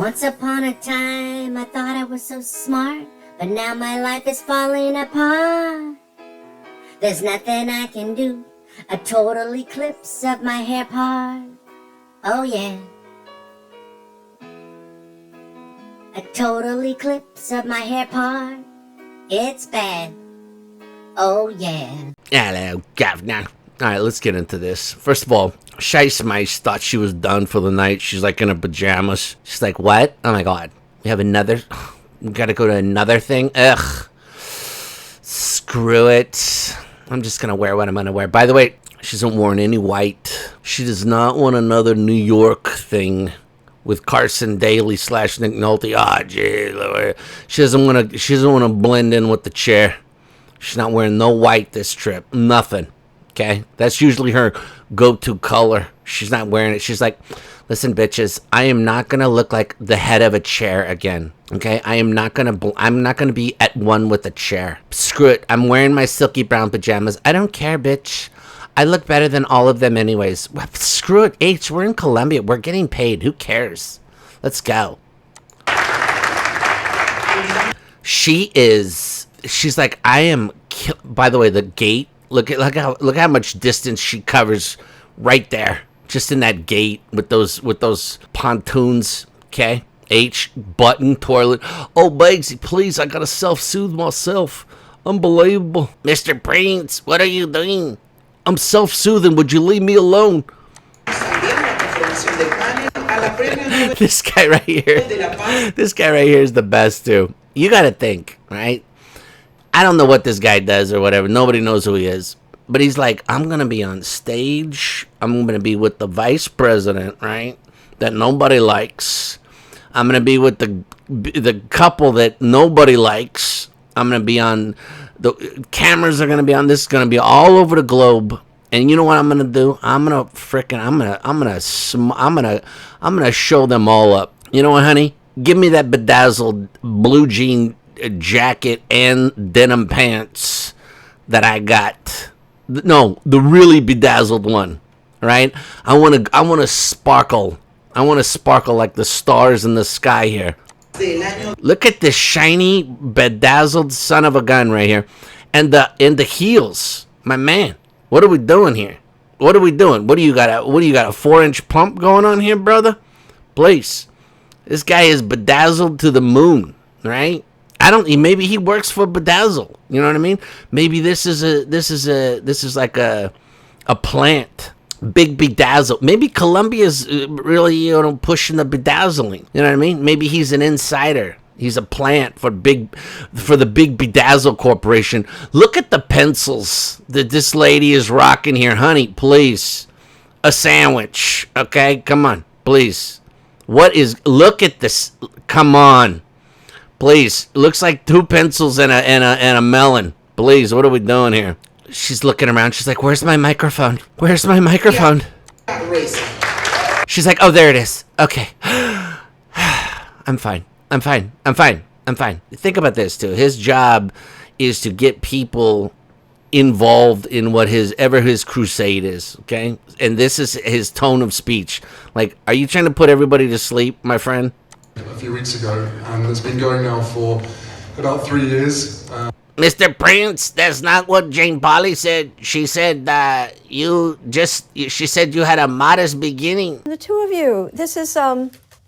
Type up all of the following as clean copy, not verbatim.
Once upon a time, I thought I was so smart, but now my life is falling apart. There's nothing I can do, a total eclipse of my hair part. Oh yeah. A total eclipse of my hair part. It's bad. Oh yeah. Hello, governor. Alright, let's get into this. First of all, Shice Mice thought she was done for the night. She's like in her pajamas. She's like, what? Oh my god. We have another? We gotta go to another thing? Ugh. Screw it. I'm just gonna wear what I'm gonna wear. By the way, she hasn't worn any white. She does not want another New York thing with Carson Daly / Nick Nolte. Ah, gee, she doesn't wanna blend in with the chair. She's not wearing no white this trip. Nothing. Okay? That's usually her go-to color. She's not wearing it. She's like, listen, bitches, I am not going to look like the head of a chair again. Okay? I'm not going to be at one with a chair. Screw it. I'm wearing my silky brown pajamas. I don't care, bitch. I look better than all of them anyways. Screw it, H. We're in Colombia. We're getting paid. Who cares? Let's go. She's like, I am. By the way, the gate. Look how much distance she covers right there, just in that gate with those pontoons. Okay, H button toilet. Oh, Bugsy, please, I gotta self-soothe myself. Unbelievable, Mr. Prince. What are you doing? I'm self-soothing. Would you leave me alone? This guy right here. This guy right here is the best too. You gotta think, right? I don't know what this guy does or whatever. Nobody knows who he is. But he's like, I'm going to be on stage. I'm going to be with the vice president, right? That nobody likes. I'm going to be with the couple that nobody likes. I'm going to be on, the cameras are going to be on. This is going to be all over the globe. And you know what I'm going to do? I'm going to show them all up. You know what, honey? Give me that bedazzled blue jean jacket and denim pants that I got. No, the really bedazzled one, right? I want to sparkle. I want to sparkle like the stars in the sky here. Look at this shiny bedazzled son of a gun right here, and the heels, my man. What are we doing here? What are we doing? What do you got? A 4-inch pump going on here, brother? Please, this guy is bedazzled to the moon, right? Maybe he works for Bedazzle. You know what I mean? Maybe this is like a plant. Big Bedazzle. Maybe Colombia's really, pushing the bedazzling. You know what I mean? Maybe he's an insider. He's a plant for the Big Bedazzle Corporation. Look at the pencils that this lady is rocking here. Honey, please. A sandwich. Okay? Come on. Please. Look at this. Come on. Please, looks like 2 pencils and a melon. Please, what are we doing here? She's looking around. She's like, "Where's my microphone? Where's my microphone?" Yeah. She's like, "Oh, there it is. Okay, I'm fine. I'm fine. I'm fine. I'm fine." Think about this too. His job is to get people involved in what his crusade is. Okay, and this is his tone of speech. Like, are you trying to put everybody to sleep, my friend? A few weeks ago, and it's been going now for about 3 years. Mr. Prince, that's not what Jane Polly said. She said she said you had a modest beginning. The two of you, this is,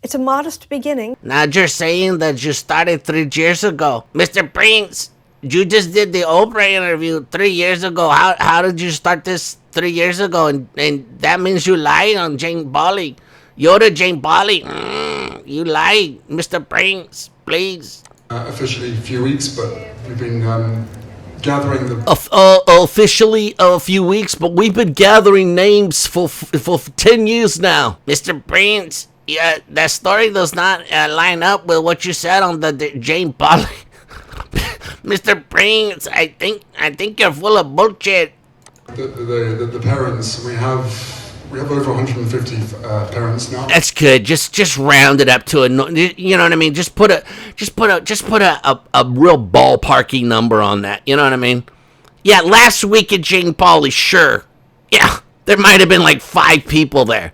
it's a modest beginning. Now you're saying that you started 3 years ago. Mr. Prince, you just did the Oprah interview 3 years ago. How did you start this 3 years ago? And that means you lied on Jane Polly. You're the Jane Polly. You lied, Mr. Prince, please. Officially a few weeks, but we've been gathering the... Officially a few weeks, but we've been gathering names for 10 years now. Mr. Prince, yeah, that story does not line up with what you said on the Jane Polly. Mr. Prince, I think you're full of bullshit. The parents, we have over 150 parents now. That's good. Just round it up to you know what I mean? Just put a real ballparky number on that. You know what I mean? Yeah, last week at Jane Polly, sure. Yeah, there might have been like 5 people there.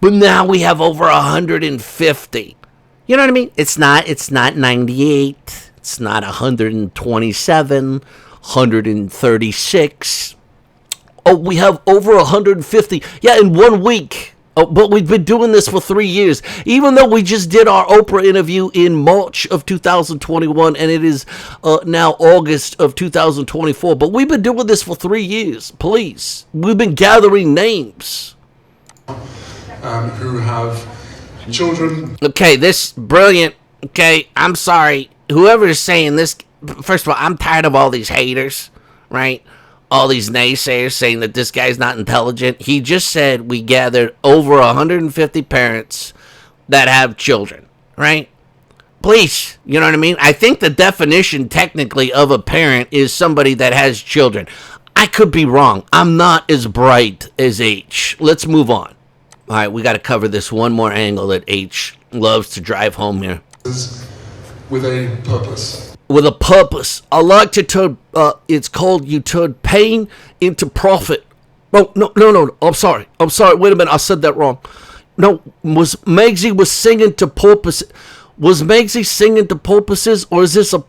But now we have over 150. You know what I mean? It's not 98. It's not 127, 136. Oh, we have over 150. Yeah, in 1 week. Oh, but we've been doing this for 3 years. Even though we just did our Oprah interview in March of 2021, and it is now August of 2024. But we've been doing this for 3 years. Please. We've been gathering names. Who have children. Okay, this brilliant. Okay, I'm sorry. Whoever is saying this, first of all, I'm tired of all these haters, right? All these naysayers saying that this guy's not intelligent. He just said we gathered over 150 parents that have children, right? Please, you know what I mean? I think the definition technically of a parent is somebody that has children. I could be wrong. I'm not as bright as H. Let's move on. All right, we got to cover this one more angle that H loves to drive home here. With a purpose. With a purpose. I like to turn, it's called you turn pain into profit. No, I'm sorry. Wait a minute, I said that wrong. No, was Megsy was singing to porpoises. Was Megsy singing to porpoises, or is this a...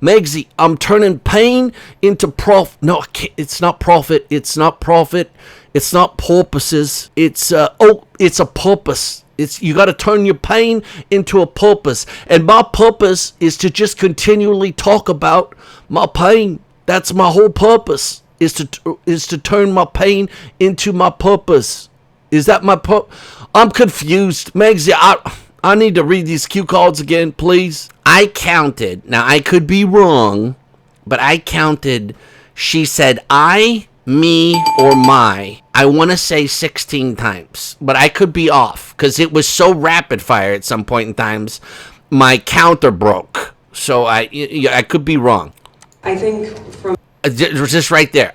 Megsy, I'm turning pain into profit. No, I can't. It's not profit. It's not porpoises. It's a purpose. You got to turn your pain into a purpose. And my purpose is to just continually talk about my pain. That's my whole purpose, is to turn my pain into my purpose. Is that my I'm confused. Megsy, I need to read these cue cards again, please. I counted. Now, I could be wrong, but I counted. She said I, me, or my. I want to say 16 times, but I could be off because it was so rapid fire at some point in times. My counter broke, so I could be wrong. I think from just right there.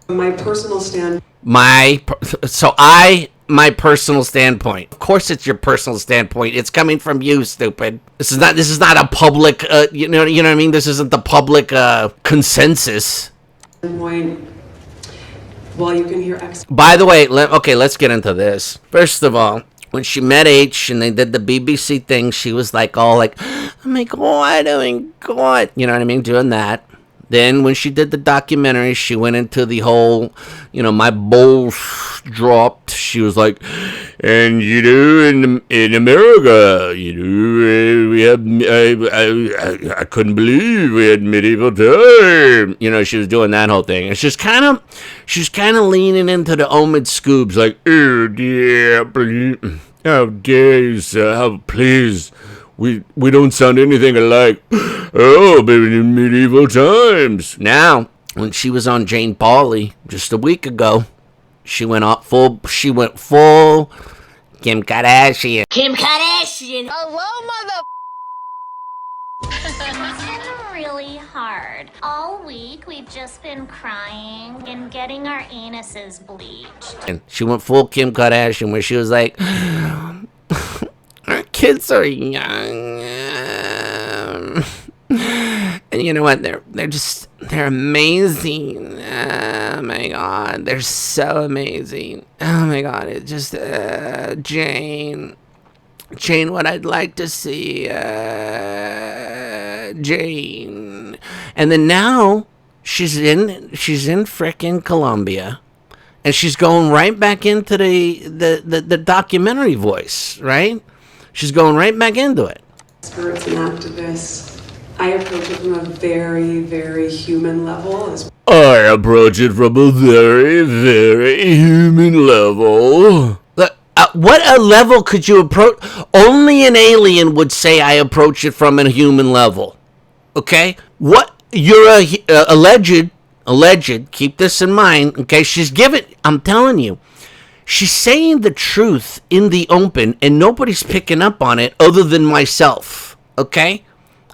my personal stand. My personal standpoint. Of course, it's your personal standpoint. It's coming from you, stupid. This is not a public. You know what I mean. This isn't the public consensus. Point. Well, you can hear By the way, let's get into this. First of all, when she met H and they did the BBC thing, she was like, oh my God, you know what I mean, doing that. Then when she did the documentary, she went into the whole, my balls dropped. She was like, and in America, we have, I couldn't believe we had medieval time. She was doing that whole thing. And she's kind of leaning into the Omid Scoobs, like, oh dear, please, how dare you, sir, how please. We don't sound anything alike. Oh, baby, in medieval times. Now, when she was on Jane Pauley just a week ago, she went full Kim Kardashian. Hello, mother. It's been really hard. All week we've just been crying and getting our anuses bleached. And she went full Kim Kardashian, where she was like, our kids are young, and you know what? They're amazing. Oh my God, they're so amazing. Oh my God, it just Jane. What I'd like to see, Jane. And then now she's in frickin' Colombia. And she's going right back into the documentary voice, right? She's going right back into it. Experts and activists. I approach it from a very, very human level. I approach it from a very, very human level. What a level could you approach? Only an alien would say I approach it from a human level. Okay? What? You're alleged, keep this in mind, okay? I'm telling you, she's saying the truth in the open, and nobody's picking up on it other than myself, okay?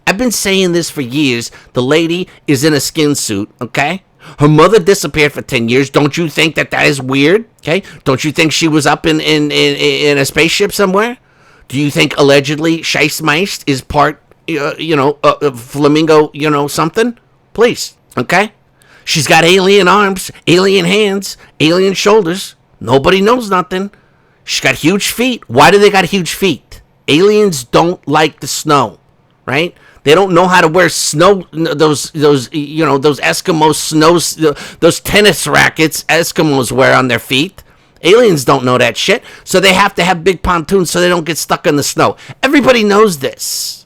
I've been saying this for years. The lady is in a skin suit, okay? Her mother disappeared for 10 years. Don't you think that is weird, okay? Don't you think she was up in a spaceship somewhere? Do you think allegedly Scheissmeist is part, flamingo, something? Please, okay? She's got alien arms, alien hands, alien shoulders. Nobody knows nothing. She's got huge feet. Why do they got huge feet? Aliens don't like the snow, right? They don't know how to wear snow, those Eskimo snows, those tennis rackets Eskimos wear on their feet. Aliens don't know that shit, so they have to have big pontoons so they don't get stuck in the snow. Everybody knows this.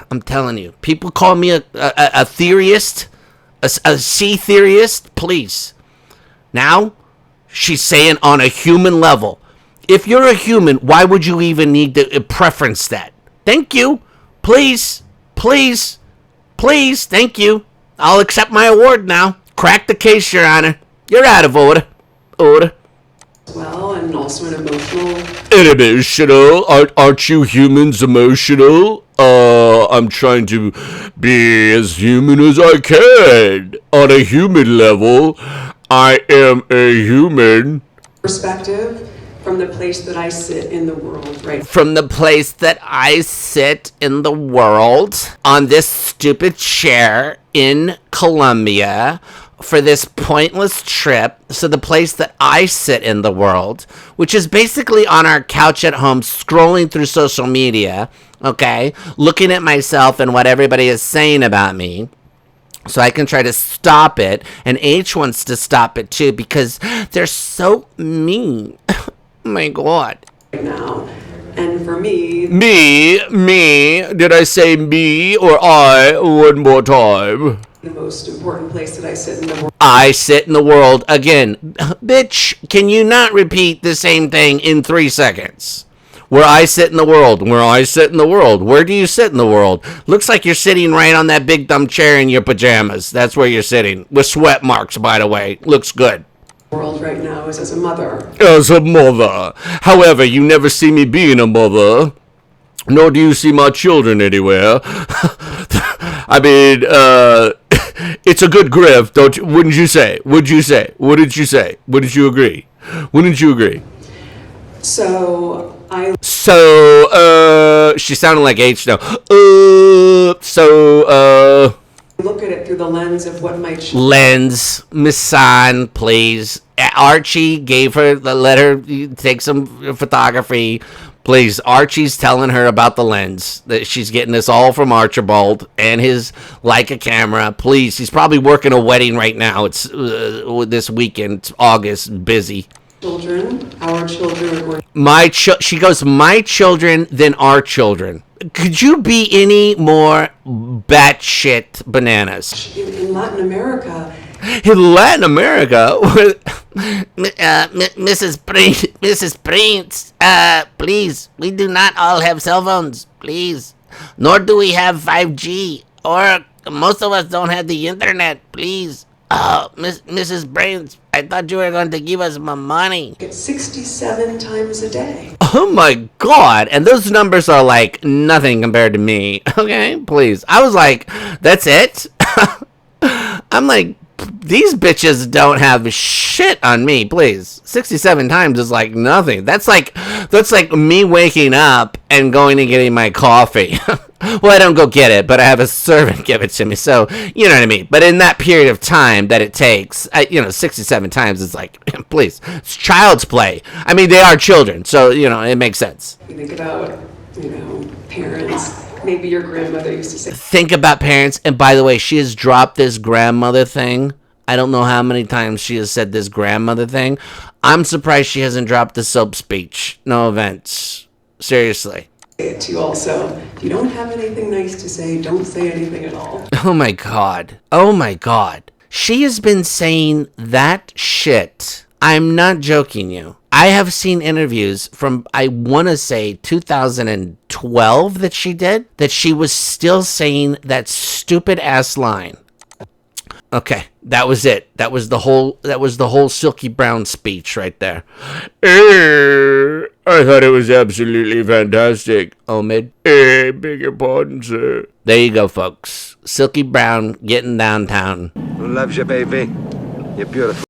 I'm telling you, people call me a theorist, a sea theorist, please. Now, she's saying on a human level. If you're a human, why would you even need to preference that? Thank you. Please, please, please, thank you. I'll accept my award now. Crack the case, Your Honor. You're out of order. Well, and also an emotional. Emotional? Aren't you humans emotional? I'm trying to be as human as I can. On a human level, I am a human. Perspective from the place that I sit in the world, right? From the place that I sit in the world, on this stupid chair in Colombia, for this pointless trip. So the place that I sit in the world, which is basically on our couch at home, scrolling through social media, okay, looking at myself and what everybody is saying about me, so I can try to stop it. And H wants to stop it too because they're so mean. Oh my God. Right now. And for me. Me. Did I say me or I one more time? The most important place that I sit in the world. I sit in the world again. Bitch, can you not repeat the same thing in 3 seconds? Where I sit in the world. Where I sit in the world. Where do you sit in the world? Looks like you're sitting right on that big dumb chair in your pajamas. That's where you're sitting. With sweat marks, by the way. Looks good. World right now is as a mother. As a mother. However, you never see me being a mother. Nor do you see my children anywhere. I mean, it's a good grift, don't you? Wouldn't you say? Would you say? Wouldn't you say? Wouldn't you agree? Wouldn't you agree? So she sounded like H now. Look at it through the lens of what might. Lens, Miss San, please. Archie gave her, let her take some photography. Please, Archie's telling her about the lens. That she's getting this all from Archibald and his Leica camera. Please, he's probably working a wedding right now. It's this weekend. It's August, busy. Children, our children are going. She goes, my children, then our children. Could you be any more batshit bananas? In Latin America. In Latin America, Mrs. Prince, please, we do not all have cell phones, please. Nor do we have 5G, or most of us don't have the internet, please. Oh, Mrs. Prince, I thought you were going to give us my money. It's 67 times a day. Oh my God, and those numbers are like nothing compared to me, okay? Please. I was like, that's it? I'm like, these bitches don't have shit on me, please. 67 times is like nothing. That's like me waking up and going and getting my coffee. Well, I don't go get it, but I have a servant give it to me. So, you know what I mean? But in that period of time that it takes, 67 times is like, please, it's child's play. I mean, they are children, so, it makes sense. You think about, parents. Maybe your grandmother used to say. Think about parents. And by the way, she has dropped this grandmother thing. I don't know how many times she has said this grandmother thing. I'm surprised she hasn't dropped the soap speech. No offense. Seriously. Say it to you also. If you don't have anything nice to say, don't say anything at all. Oh my God. Oh my God. She has been saying that shit. I'm not joking you. I have seen interviews from, I want to say 2012 that she did, that she was still saying that stupid ass line. Okay, that was it. That was the whole Silky Brown speech right there. I thought it was absolutely fantastic, Omid. Beg your pardon, sir. There you go, folks. Silky Brown getting downtown. LUVS you, baby. You're beautiful.